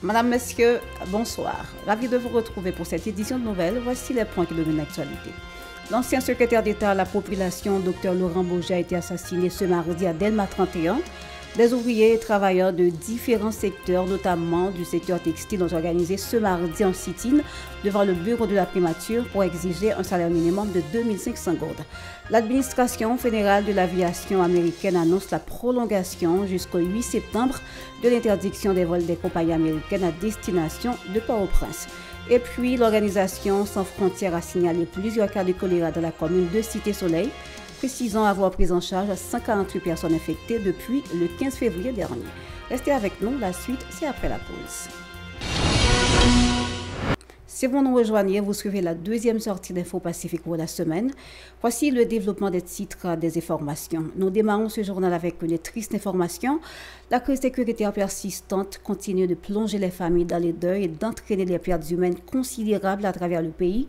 Madame, Messieurs, bonsoir. Ravi de vous retrouver pour cette édition de nouvelles. Voici les points qui dominent l'actualité. L'ancien secrétaire d'État à la population, Dr Laurent Boget, a été assassiné ce mardi à Delma 31. Des ouvriers et travailleurs de différents secteurs, notamment du secteur textile, ont organisé ce mardi en sit-in devant le bureau de la primature pour exiger un salaire minimum de 2500 gourdes. L'administration fédérale de l'aviation américaine annonce la prolongation jusqu'au 8 septembre de l'interdiction des vols des compagnies américaines à destination de Port-au-Prince. Et puis, l'organisation Sans Frontières a signalé plusieurs cas de choléra dans la commune de Cité-Soleil, précisant avoir pris en charge 148 personnes infectées depuis le 15 février dernier. Restez avec nous, la suite, c'est après la pause. Si vous nous rejoignez, vous suivez la deuxième sortie d'Info Pacifique pour la semaine. Voici le développement des titres des informations. Nous démarrons ce journal avec une triste information. La crise sécuritaire persistante continue de plonger les familles dans les deuils et d'entraîner des pertes humaines considérables à travers le pays.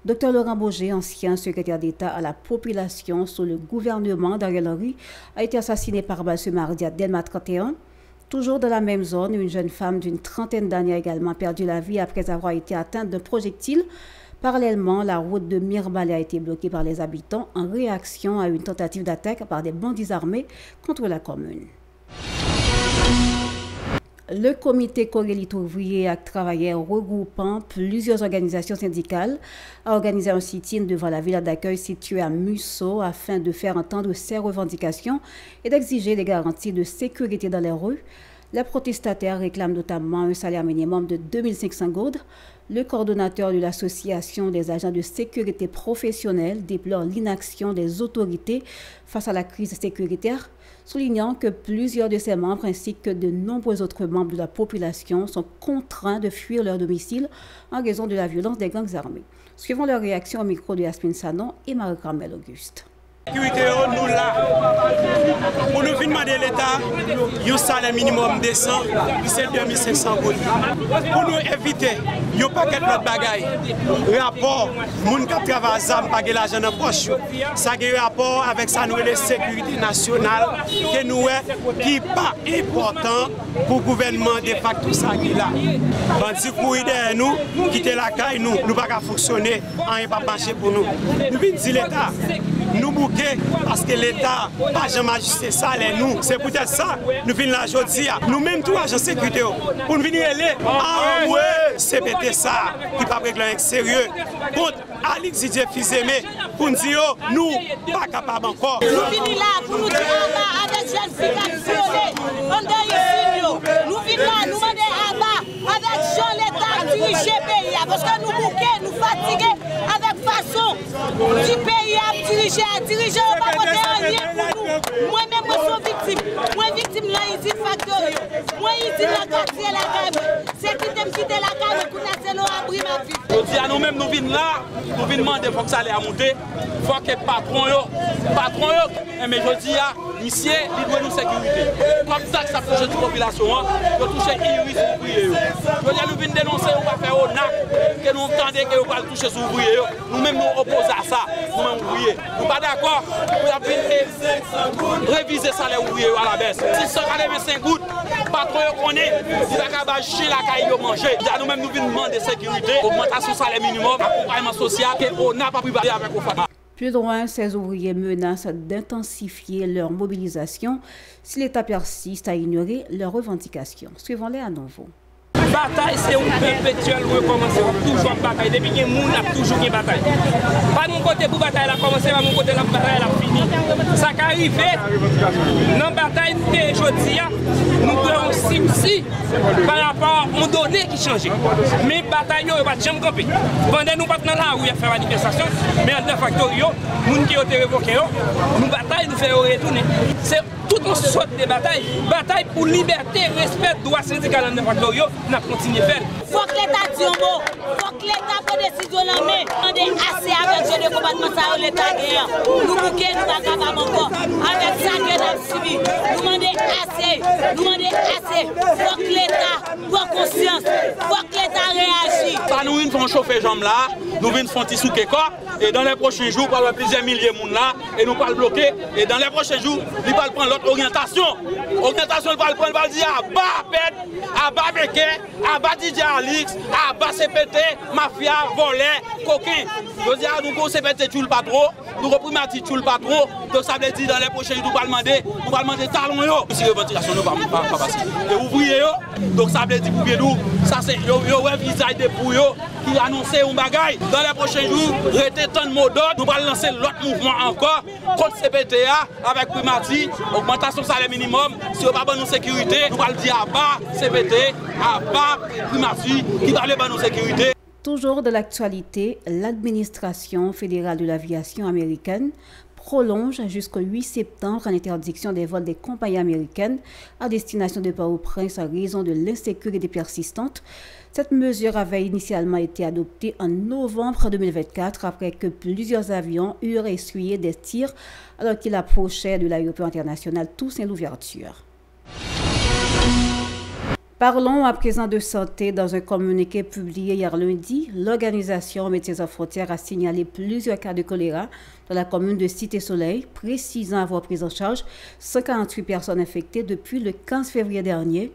Dr Laurent Boget, ancien secrétaire d'État à la population sous le gouvernement d'Ariel Henry, a été assassiné par balle ce mardi à Delma 31. Toujours dans la même zone, une jeune femme d'une trentaine d'années a également perdu la vie après avoir été atteinte d'un projectile. Parallèlement, la route de Mirbalais a été bloquée par les habitants en réaction à une tentative d'attaque par des bandits armés contre la commune. Le comité Corélite ouvrier et travailleurs regroupant plusieurs organisations syndicales a organisé un sit-in devant la villa d'accueil située à Musso afin de faire entendre ses revendications et d'exiger des garanties de sécurité dans les rues. Les protestataires réclament notamment un salaire minimum de 2500 gourdes. Le coordonnateur de l'association des agents de sécurité professionnelle déplore l'inaction des autorités face à la crise sécuritaire, soulignant que plusieurs de ses membres ainsi que de nombreux autres membres de la population sont contraints de fuir leur domicile en raison de la violence des gangs armés. Suivons leur réaction au micro de Yasmine Sanon et Marie-Carmel Auguste. Sécurité, nous là, pour nous demander l'État, un salaire minimum décent, c'est 2500 gouttes. Pour nous éviter, il n'y a pas de bagaille. Rapport, les gens qui travaillent ensemble, pas de l'argent dans la poche. Ça a un rapport avec ça, nous, la sécurité nationale, qui nous qui pas important pour le gouvernement de facto ça qui là. Bandits courir derrière nous, quitter la caille, nous ne pouvons pas fonctionner, rien pas marcher pour nous. Nous venons dire l'État. Nous bouquons parce que l'État n'a pas jamais ajusté ça, nous. C'est peut-être ça, nous venons là aujourd'hui. Nous-mêmes, tous agents de sécurité, pour nous venir aller, c'est peut-être ça qui va régler un sérieux. Contre Alix Didier Fils-Aimé, pour nous dire, nous ne sommes pas capables encore. Nous venons là pour nous dire avec jeunes filles qui nous venons là, nous demandons à bas avec Jean l'État diriger le pays. Parce que nous bouquons, nous fatigués avec façon du pays à diriger. Diriger, on va voter rien pour nous. Moi-même, je suis victime. Moi, victime de l'usine factory. Moi, l'usine la quartier, la caille. C'est qui t'aime quitter la caille, pour nous, c'est l'abri ma vie. Je dis à nous-mêmes, nous venons là, nous venons demander pour que ça aille à monter. Il faut que le patron, mais je dis à monsieur, il doit nous sécurité. Comme ça, ça touche la population, il touche les iris ouvriers. Je dis à nous venons dénoncer, on va faire au NAC, que nous entendons que nous allons toucher les ouvriers. Nous-mêmes, nous opposons à ça, nous-mêmes ouvriers. Nous ne sommes pas d'accord pour réviser ça les ouvriers à la baisse. Si ça a 25 gouttes, le patron connaît, il a chez la caille manger. Nous-mêmes, nous venons demander sécurité, augmentation salaire minimum, accompagnement social, qu'on n'a pas pu parler avec les femmes. Plus loin, ces ouvriers menacent d'intensifier leur mobilisation si l'État persiste à ignorer leurs revendications. Suivons-les à nouveau. Bataille, c'est un perpétuel recommencer. Toujours en bataille. Depuis que moun a toujours une bataille. Pas de mon côté pour bataille, elle a commencé, pas de mon côté la bataille, elle a fini. Ça qui arrive, dans la bataille d'aujourd'hui, nous prenons aussi par rapport aux données qui changent. Mais la bataille, il n'y a pas de jamais camper. Pendant nous pas dans la rue à faire manifestation, mais en deux facteurs, les gens qui ont été révoqués, nous bataille, nous faisons retourner. C'est toute une sorte de bataille. Bataille pour liberté, respect, droit syndical en deux facteurs, nous continuons à faire. Il faut que l'État dise un mot. Il faut que l'État prenne des décisions dans la main. On est assez avec le combattement ça, l'État gagnant. Nous bouquons, nous ne sommes pas capables encore. Avec ça, nous avons suivi. Nous demandons assez. Nous demandons assez. Il faut que l'État prenne conscience. Il faut que l'État réagisse. Pas nous, nous faisons chauffer les jambes là. nous venons faire un petit souké et dans les prochains jours, nous allons plusieurs milliers de monde là et nous allons bloquer. Et dans les prochains jours, nous allons prendre l'autre orientation. Orientation, nous allons prendre, nous allons dire à bas Pet, à bas Beke, à bas DJ Alix, à bas CPT, mafia, volet, coquin. Je veux dire, nous CPT tout le pas trop, nous reprimons tout le pas trop. Donc ça veut dire dans les prochains jours, nous allons demander talons yo. Si revendication nous pas passer. Et ouvrier yo, donc ça veut dire pour nous, ça c'est yo visage de pour yo qui annonce un bagage. Dans les prochains jours, restez tant de mots d'ordre, nous allons lancer l'autre mouvement encore contre CPTA avec Primati, augmentation salaire minimum. Si on n'a pas de sécurité, nous allons dire à bas CPT, à bas Primati qui va aller dans nos sécurité. Toujours de l'actualité, l'administration fédérale de l'aviation américaine prolonge jusqu'au 8 septembre l'interdiction des vols des compagnies américaines à destination de Port-au-Prince en raison de l'insécurité persistante. Cette mesure avait initialement été adoptée en novembre 2024 après que plusieurs avions eurent essuyé des tirs alors qu'ils approchaient de l'aéroport international Toussaint-Louverture. Parlons à présent de santé. Dans un communiqué publié hier lundi, l'organisation Médecins sans frontières a signalé plusieurs cas de choléra dans la commune de Cité-Soleil, précisant avoir pris en charge 148 personnes infectées depuis le 15 février dernier.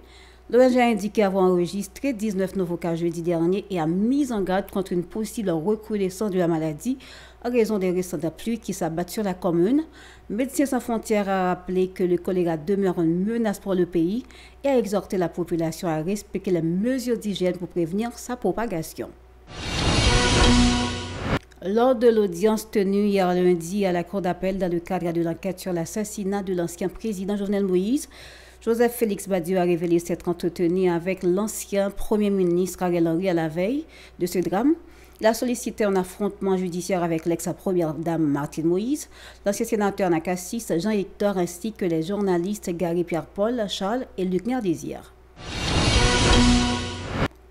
L'ONG a indiqué avoir enregistré 19 nouveaux cas jeudi dernier et a mis en garde contre une possible recrudescence de la maladie en raison des récentes pluies qui s'abattent sur la commune. Médecins sans frontières a rappelé que le choléra demeure une menace pour le pays et a exhorté la population à respecter les mesures d'hygiène pour prévenir sa propagation. Lors de l'audience tenue hier lundi à la Cour d'appel dans le cadre de l'enquête sur l'assassinat de l'ancien président Jovenel Moïse, Joseph Félix Badiou a révélé s'être entretenu avec l'ancien Premier ministre Ariel Henry à la veille de ce drame. Il a sollicité un affrontement judiciaire avec l'ex-première dame Martine Moïse, l'ancien sénateur Nakassis Jean-Hector ainsi que les journalistes Gary Pierre-Paul, Charles et Luc Nérdésir.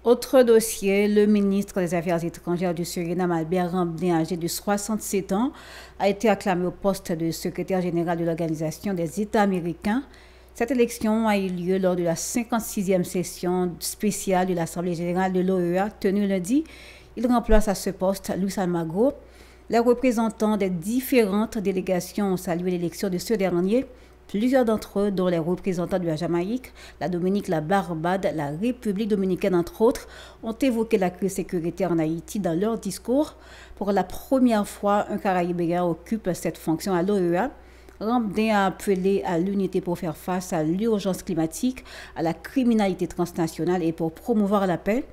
Autre dossier, le ministre des Affaires étrangères du Suriname, Albert Rambin, âgé de 67 ans, a été acclamé au poste de secrétaire général de l'Organisation des États américains. Cette élection a eu lieu lors de la 56e session spéciale de l'Assemblée générale de l'OEA tenue lundi. Il remplace à ce poste Luis Almagro. Les représentants des différentes délégations ont salué l'élection de ce dernier. Plusieurs d'entre eux, dont les représentants de la Jamaïque, la Dominique, la Barbade, la République dominicaine, entre autres, ont évoqué la crise sécuritaire en Haïti dans leur discours. Pour la première fois, un Caraïbéen occupe cette fonction à l'OEA. Rambin a appelé à l'unité pour faire face à l'urgence climatique, à la criminalité transnationale et pour promouvoir la paix.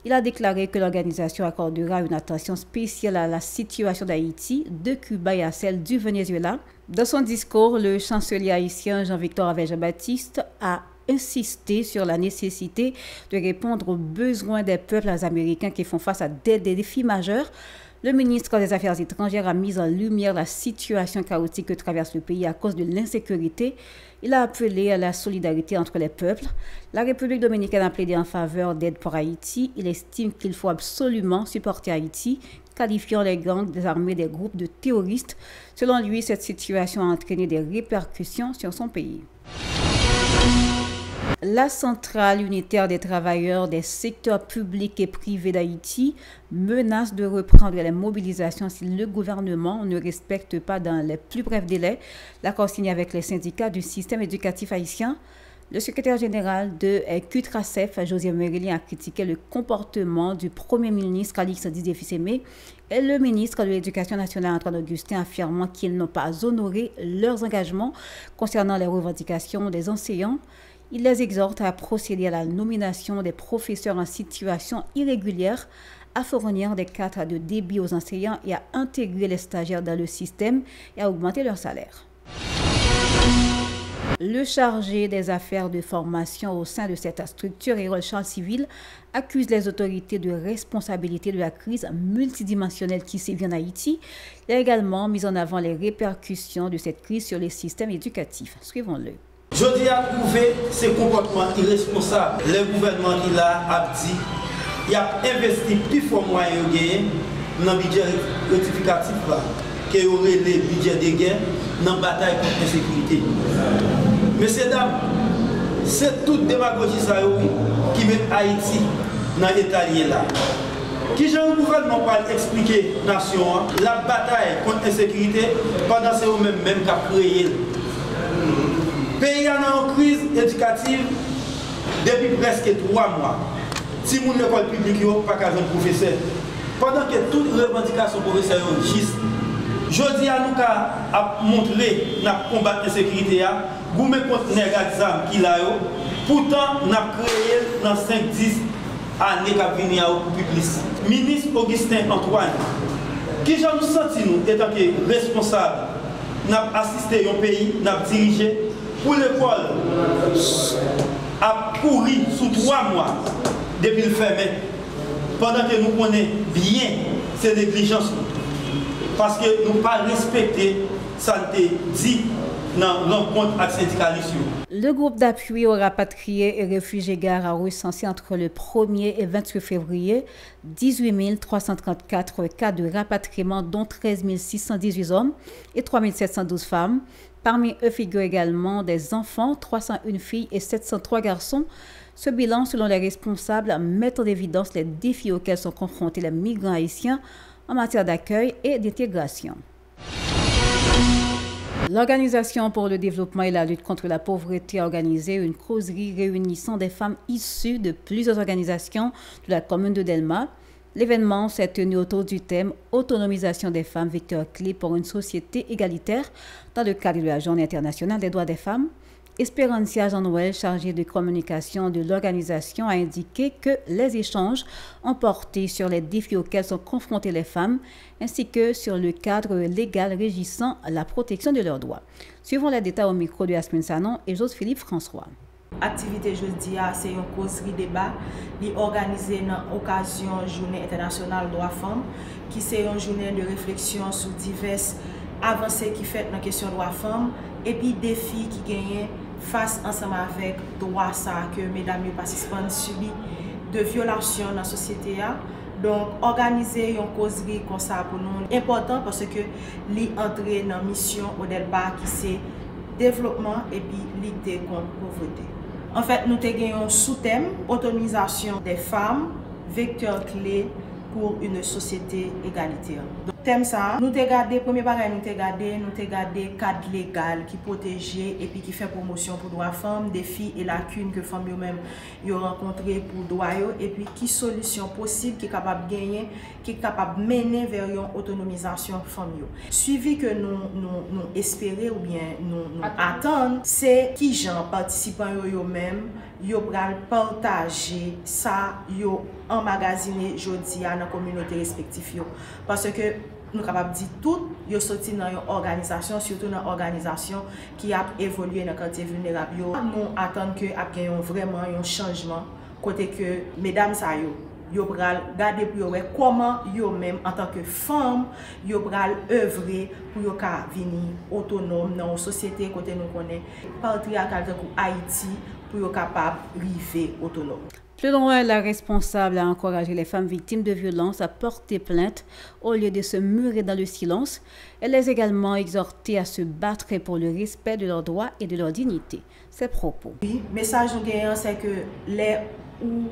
Il a déclaré que l'organisation accordera une attention spéciale à la situation d'Haïti, de Cuba et à celle du Venezuela. Dans son discours, le chancelier haïtien Jean-Victor Avejean-Baptiste a insisté sur la nécessité de répondre aux besoins des peuples américains qui font face à des défis majeurs. Le ministre des Affaires étrangères a mis en lumière la situation chaotique que traverse le pays à cause de l'insécurité. Il a appelé à la solidarité entre les peuples. La République dominicaine a plaidé en faveur d'aide pour Haïti. Il estime qu'il faut absolument supporter Haïti, qualifiant les gangs désarmés des groupes de terroristes. Selon lui, cette situation a entraîné des répercussions sur son pays. La centrale unitaire des travailleurs des secteurs publics et privés d'Haïti menace de reprendre les mobilisations si le gouvernement ne respecte pas dans les plus brefs délais l'accord signé avec les syndicats du système éducatif haïtien. Le secrétaire général de QTRACEF, José Merlin, a critiqué le comportement du Premier ministre Alix Didier-Fils-Aimé et le ministre de l'Éducation nationale Antoine Augustin, affirmant qu'ils n'ont pas honoré leurs engagements concernant les revendications des enseignants. Il les exhorte à procéder à la nomination des professeurs en situation irrégulière, à fournir des cartes de débit aux enseignants et à intégrer les stagiaires dans le système et à augmenter leur salaire. Le chargé des affaires de formation au sein de cette structure, Hérol Charles Civil, accuse les autorités de responsabilité de la crise multidimensionnelle qui sévit en Haïti. Il a également mis en avant les répercussions de cette crise sur les systèmes éducatifs. Suivons-le. Je dis à prouver ces comportements irresponsables. Le gouvernement qui a dit, il a investi plus fort moyens dans le budget rectificatif qu'il y aurait les budgets de guerre dans la bataille contre l'insécurité. Messieurs, dames, c'est toute démagogie qui met Haïti dans l'état là. Qui j'ai le gouvernement pour expliquer nation la bataille contre l'insécurité pendant que c'est eux-mêmes qui ont créé. Le pays est en crise éducative depuis presque 3 mois. Si mon école publique n'a pas qu'à un professeur, pendant que toute revendication professeur est juste, je dis à nous qu'à montrer à combattre l'insécurité, vous mettez contre les examens qu'il a, pourtant nous avons créé dans 5-10 années qui ont venu au plus. Ministre Augustin Antoine, qui j'ai nous senti nous étant que responsable, nous avons assisté au pays, nous avons dirigé pour l'école a couru sous 3 mois depuis le fermé, pendant que nous connaissons bien ces négligences. Parce que nous n'avons pas respecté ça dit dans l'encontre avec les syndicalistes. Le groupe d'appui aux rapatriés et réfugiés Gare a recensé entre le 1er et 28 février 18 334 cas de rapatriement, dont 13 618 hommes et 3 712 femmes. Parmi eux figurent également des enfants, 301 filles et 703 garçons. Ce bilan, selon les responsables, met en évidence les défis auxquels sont confrontés les migrants haïtiens en matière d'accueil et d'intégration. L'Organisation pour le développement et la lutte contre la pauvreté a organisé une causerie réunissant des femmes issues de plusieurs organisations de la commune de Delma. L'événement s'est tenu autour du thème « Autonomisation des femmes, vecteur clé pour une société égalitaire » dans le cadre de la Journée internationale des droits des femmes. Espérancia Jean-Noël, chargée de communication de l'organisation, a indiqué que les échanges ont porté sur les défis auxquels sont confrontées les femmes, ainsi que sur le cadre légal régissant la protection de leurs droits. Suivons les détails au micro de Yasmine Sanon et Joseph-Philippe François. Activité jeudi, c'est une causerie débat organisée dans l'occasion Journée internationale des droits des femmes, qui c'est une journée de réflexion sur diverses avancées qui fait dans la question des droits des femmes et puis défis qui gagnent face ensemble avec droit ça que mesdames et participants subissent de violations dans la société. Donc organiser une causerie comme ça pour nous important parce que l'entrer dans la mission au départ qui c'est développement et puis lutter contre la pauvreté. En fait, nous avons un sous-thème autonomisation des femmes, vecteur clé pour une société égalitaire. Donc, thème ça, nous avons gardé, premier bagage, nous avons gardé cadre légal qui protège et puis qui fait promotion pour droits femmes, défis et lacunes que les femmes eux-mêmes ont rencontrées pour droits et puis qui solution possible qui est capable de gagner, qui est capable de mener vers une autonomisation femmes. Suivi que nous espérons ou bien nous attendons, c'est qui gens participants eux-mêmes yo pral partager ça yo emmagasiné jodi à la communauté respective parce que nous capable dire tout yo sorti dans une organisation surtout dans une organisation qui a évolué dans quartier vulnérable nous attendons que a gagné vraiment un changement côté que mesdames ça yo pral garder pour voir comment yo même en tant que femme yo pral œuvrer pour yo ka venir autonome dans une société côté nous connaît patriarcal comme Haïti pour être capable d'arriver autonome. Plus loin, la responsable a encouragé les femmes victimes de violences à porter plainte au lieu de se murer dans le silence. Elle les a également exhortées à se battre pour le respect de leurs droits et de leur dignité. Ses propos. Oui, le message nous gagnons, c'est que les ou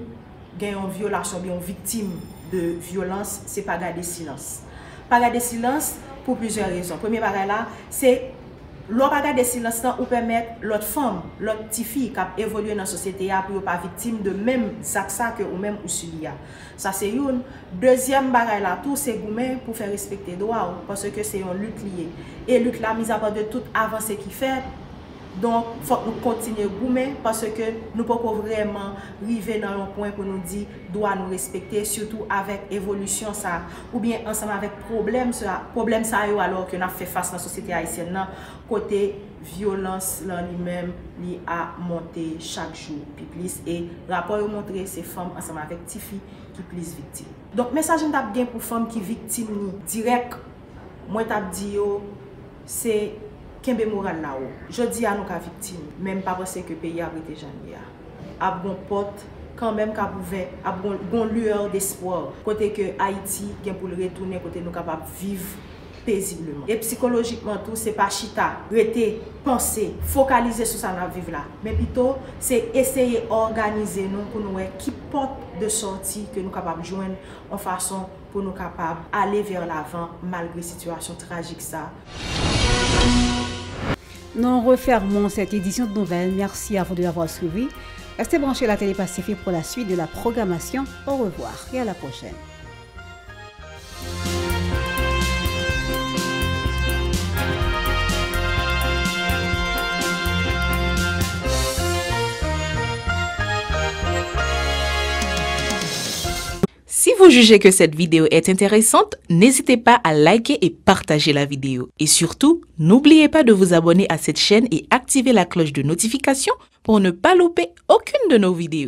gagnent une violation, bien une victime de violence, c'est pas garder silence. Pas garder silence pour plusieurs raisons. Premier bagage là, c'est l'on pas garder silence ou permettre l'autre femme, l'autre petite fille qui a évolué dans la société pour pas victime de même ça que ou même ou subi. Ça c'est une. Deuxième bagage là tout c'est gourmet pour faire respecter droit parce que c'est une lutte liée. Et lutte la mise à part de toute avancée qui fait. Donc, il faut que nous continuions gourmet parce que nous ne pouvons pas vraiment arriver dans un point pour nous dire doit nous respecter, surtout avec l'évolution ça, ou bien ensemble avec problème ça alors que nous avons fait face à la société haïtienne, côté violence lui-même, il a monté chaque jour plus et le rapport montré ces femmes ensemble avec les filles qui plus victimes. Donc, message bien pour les femmes qui sont victimes direct, moi je dis c'est Kembe moral là-haut. Je dis à nos victimes, même pas parce que le pays a été janvier. A bon porte, quand même qu'a ouvert, a bon lueur d'espoir. Côté que Haïti, qui pour le retourner, côté nous capable vivre paisiblement. Et psychologiquement tout, c'est pas chita, rester, penser, focaliser sur ça dans vivre là. Mais plutôt, c'est essayer d'organiser nous pour nous voir qui porte de sortie que nous sommes capables de joindre en façon pour nous capables d'aller vers l'avant malgré la situation tragique ça. Nous refermons cette édition de nouvelles. Merci à vous de l'avoir suivi. Restez branchés à la Télé Pacifique pour la suite de la programmation. Au revoir et à la prochaine. Si vous jugez que cette vidéo est intéressante, n'hésitez pas à liker et partager la vidéo. Et surtout, n'oubliez pas de vous abonner à cette chaîne et activer la cloche de notification pour ne pas louper aucune de nos vidéos.